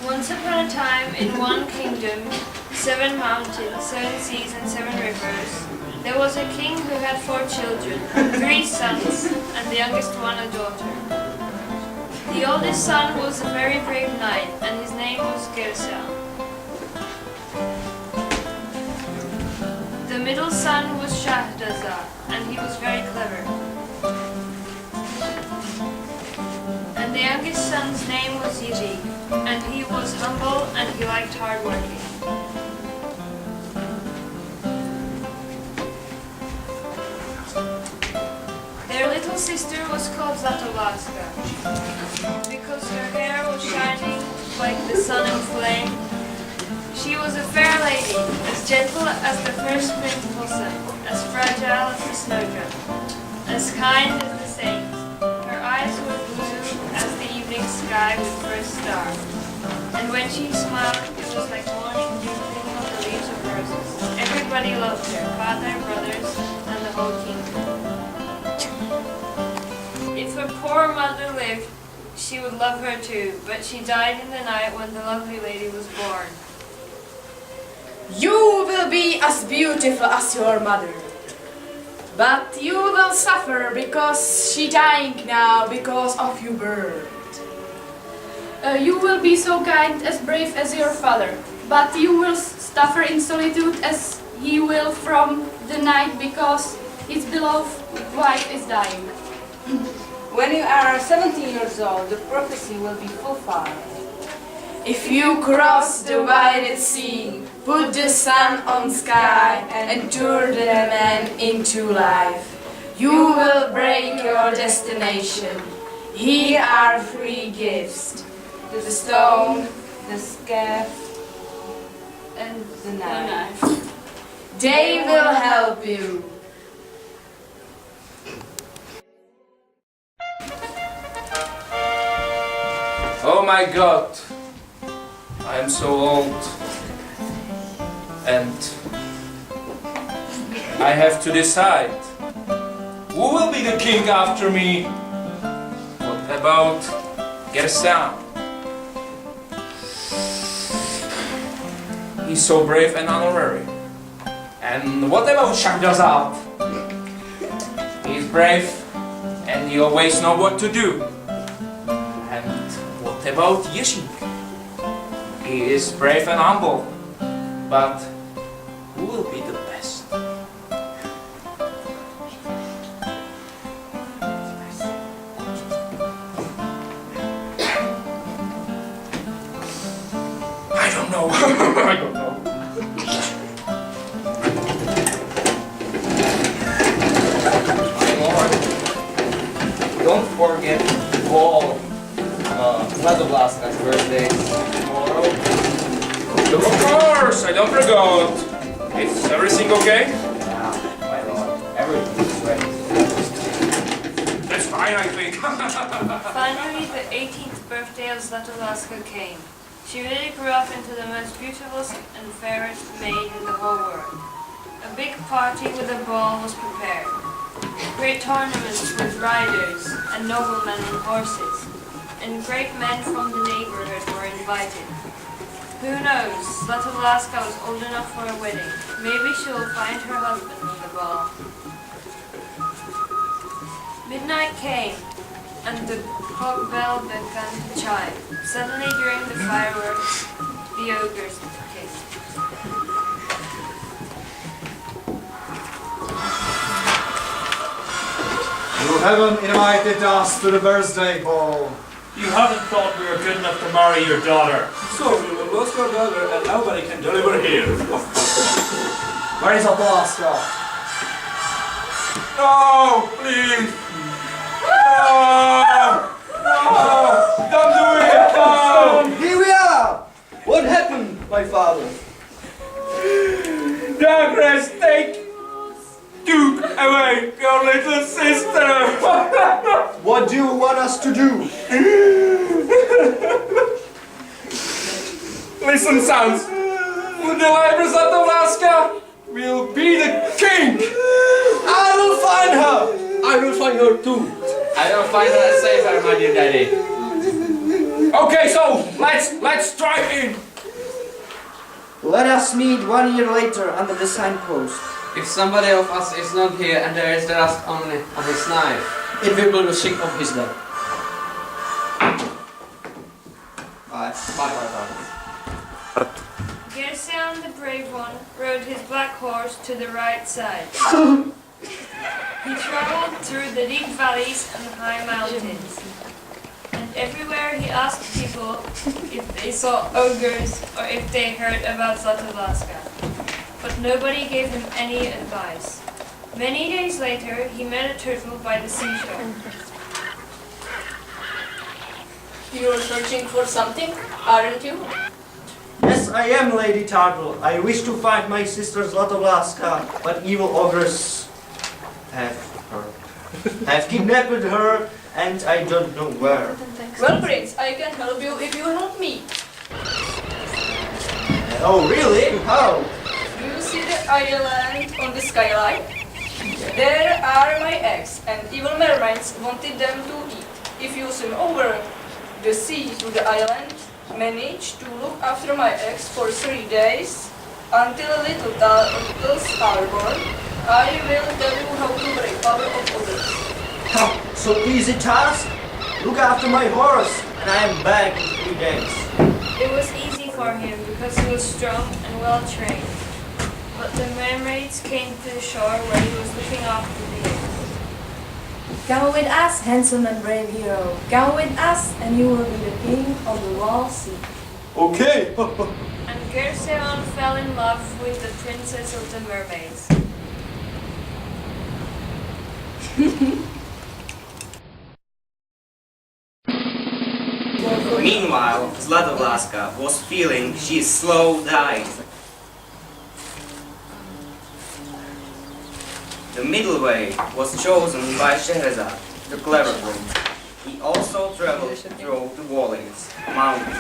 Once upon a time, in one kingdom, 7 mountains, 7 seas, and 7 rivers, there was a king who had 4 children, 3 sons, and the youngest one a daughter. The oldest son was a very brave knight, and his name was Gersa. The middle son was Shahdaza, and he was very clever. And the youngest son's name was Yiri, and he was humble and he liked hard working. Their little sister was called Zlatolaska, because her hair was shining like the sun and flame. She was a fair lady, as gentle as the first spring blossom, as fragile as the snowdrop, as kind as the saints. Her eyes were blue as the evening sky with first star, and when she smiled, it was like morning dew on the leaves of roses. Everybody loved her, father, brothers, and the whole kingdom. If her poor mother lived, she would love her too, but she died in the night when the lovely lady was born. You will be as beautiful as your mother, but you will suffer because she dying now because of your birth. You will be so kind as brave as your father, but you will suffer in solitude as he will from the night because his beloved wife is dying. When you are 17 years old, the prophecy will be fulfilled. If you cross the wide sea, put the sun on sky and turn the man into life, you will break your destination. Here are 3 gifts: the stone, the scarf, and the knife. They will help you. Oh my God, I am so old, and I have to decide, who will be the king after me? What about Gersa? He's so brave and honorary. And what about Shahrazad? He's brave and he always knows what to do. And what about Yishik? He is brave and humble, but who will be the best? I don't know. I don't know. Don't forget all Vladovlaska's birthday tomorrow. Of course, I don't forgot. Is everything okay? Yeah, my lord. Everything is ready. That's fine, I think. Finally, the 18th birthday of Zlatolaska came. She really grew up into the most beautiful and fairest maid in the whole world. A big party with a ball was prepared. great tournaments with riders and noblemen on horses, and great men from the neighborhood were invited. Who knows, Zlatowlaska was old enough for a wedding. Maybe she will find her husband in the ball. Midnight came, and the clock bell began to chime. Suddenly, during the fireworks, the ogres kissed. You haven't invited us to the birthday ball. You haven't thought we were good enough to marry your daughter. So we will lose your daughter and nobody can deliver here. Where is Alaska? No, please. No! No! Don't do it! No! Here we are! What happened, my father? Douglas, took away your little sister! What do you want us to do? Listen, sons. The deliver Zlatowlaska will be the king! I will find her! I will find her too. I will find her and save her, my dear daddy. Okay, so let's strike in! Let us meet 1 year later under the signpost. If somebody of us is not here and there is the rust only on his knife, it will be the sick of his death. Bye. Gersian the brave one rode his black horse to the right side. He traveled through the deep valleys and high mountains. And everywhere he asked people if they saw ogres or if they heard about Zlatowlaska. But nobody gave him any advice. Many days later, he met a turtle by the seashore. You're searching for something, aren't you? Yes, I am, Lady Turtle. I wish to find my sister Zlatowlaska, but evil ogres have kidnapped her, and I don't know where. Well, Prince, I can help you if you help me. Oh, really? How? Do you see the island on the skyline? There are my eggs, and evil mermaids wanted them to eat. If you swim over the sea to the island, manage to look after my eggs for 3 days until little turtles are born, I will tell you how to break power of others. Ha! So easy task? Look after my horse, and I am back in 3 days. It was easy for him because he was strong and well trained. But the mermaids came to the shore where he was looking after the eggs. Come with us, handsome and brave hero. Come with us, and you will be the king of the wall sea. Okay. And Gerseon fell in love with the princess of the mermaids. Meanwhile, Zlatowlaska was feeling she's slow dying. The middle way was chosen by Scheherazade, the clever prince. He also traveled through the valleys, mountains,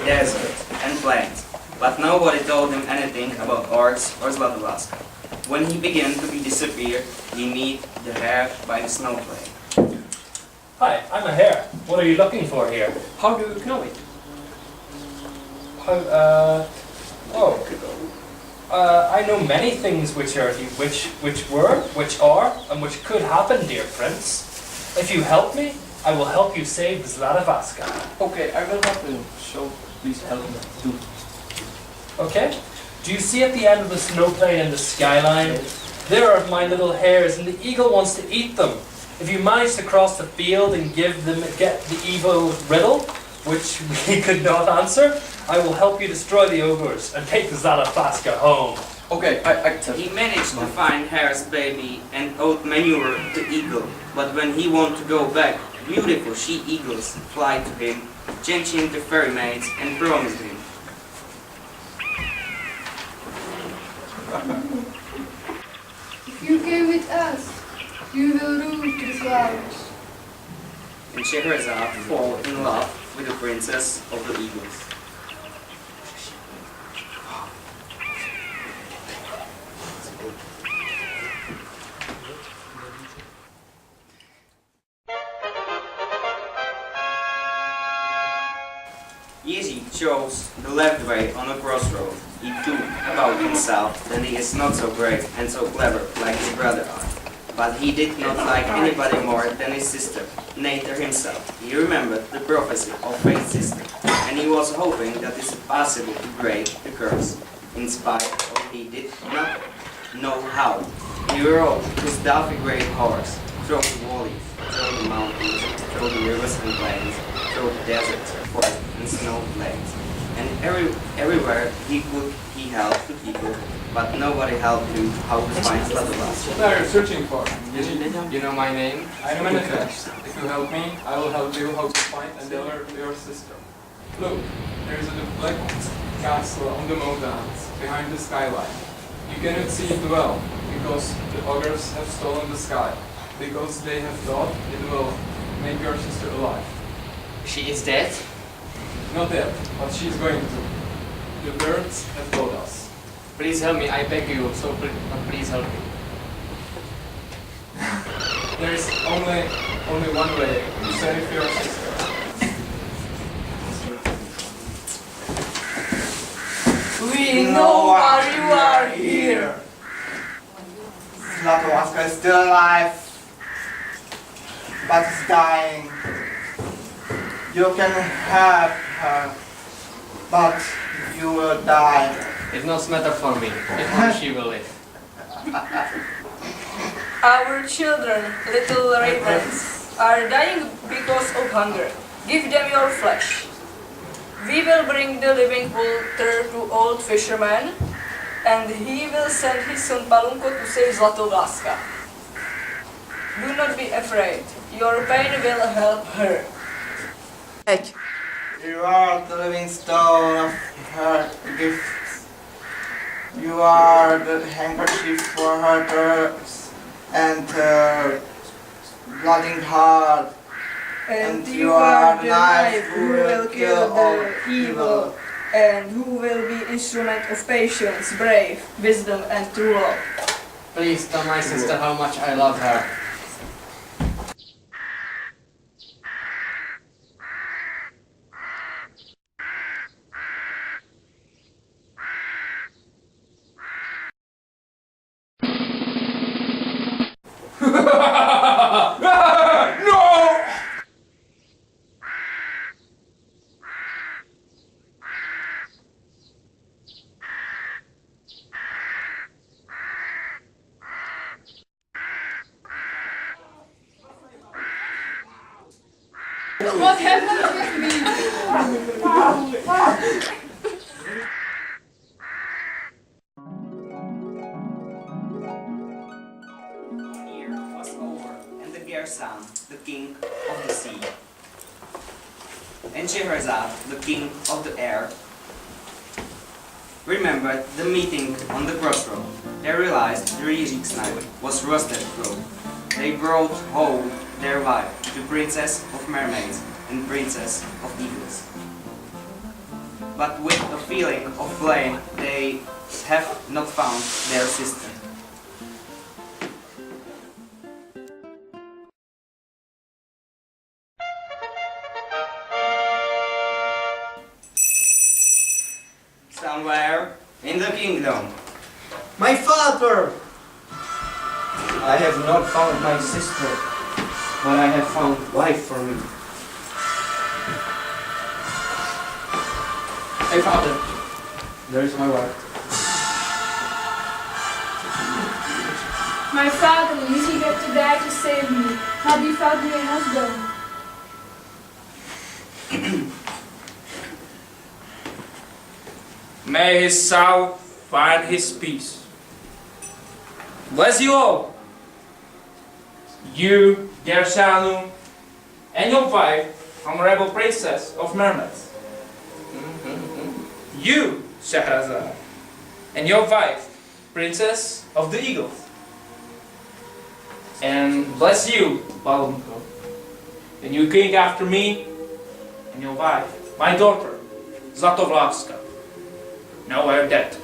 deserts, and plains, but nobody told him anything about arts or Zlatowlaska. When he began to be disappeared, he met the hare by the snowflake. Hi, I'm a hare. What are you looking for here? How do you know it? I know many things which are, which are, and which could happen, dear prince. If you help me, I will help you save Zlatowlaska. Okay, I will help you. So please help me too. Okay? Do you see at the end of the snowplane in the skyline? There are my little hares, and the eagle wants to eat them. If you manage to cross the field and get the evil riddle, which we could not answer, I will help you destroy the ogres and take Zlatowlaska home. Okay, I tell He you. managed to find hare's baby and owed manure to eagle, but when he wanted to go back, beautiful she-eagles fly to him, changing to fairy maids and promised him. If you go with us, you will rule the flowers. And Scheherazade fall in love with the princess of the eagles. Jiří chose the left way on a crossroad. He thought about himself that he is not so great and so clever like his brother are. But he did not like anybody more than his sister, Nater himself. He remembered the prophecy of Faith's sister, and he was hoping that it is possible to break the curse. In spite of he did not know how, he rode his daphy grey horse through the valleys, through the mountains, through the rivers and plains, through the deserts, forests and snow plains. And everywhere he could, he helped the people, but nobody helped him how to find Zlatovac. What are you searching for? You know my name? I am Manifest. If you help me, I will help you how to find and deliver your sister. Look, there is a black castle on the mountains, behind the skyline. You cannot see it well, because the ogres have stolen the sky, because they have thought it will make your sister alive. She is dead? Not yet, but she is going to. The birds have told us. Please help me, I beg you, so please help me. There is only one way to save your sister. We know why you are here. Zlatovac is still alive, but is dying. You can have her, but you will die. It doesn't matter for me, if only she will live. Our children, little ravens, are dying because of hunger. Give them your flesh. We will bring the living water to old fisherman, and he will send his son Palunko to save Zlatovláska. Do not be afraid. Your pain will help her. You are the living stone of her gifts. You are the handkerchief for her tears and her bleeding heart. And you are the knife who will kill the evil, and who will be instrument of patience, brave, wisdom, and true love. Please tell my sister how much I love her. No! What happened with me? Year was over, and the Gersan, the king of the sea, and Scheherazade, the king of the air, remembered the meeting on the crossroad. They realized the Jiřík's knife was rusted through. They brought home their wife, the princess of mermaids and princess of eagles. But with a feeling of blame, they have not found their sister. Somewhere in the kingdom. My father! I have not found my sister, but I have found wife for me. Hey father, there is my wife. My father, Lizzie had to die to save me. Had you found me a husband? May his soul find his peace. Bless you all. You, Gershanu, and your wife, honorable princess of mermaids. You, Scheherazade, and your wife, princess of the eagles. And bless you, Palunko, the new king after me, and your wife, my daughter, Zlatovláska. Now I am dead.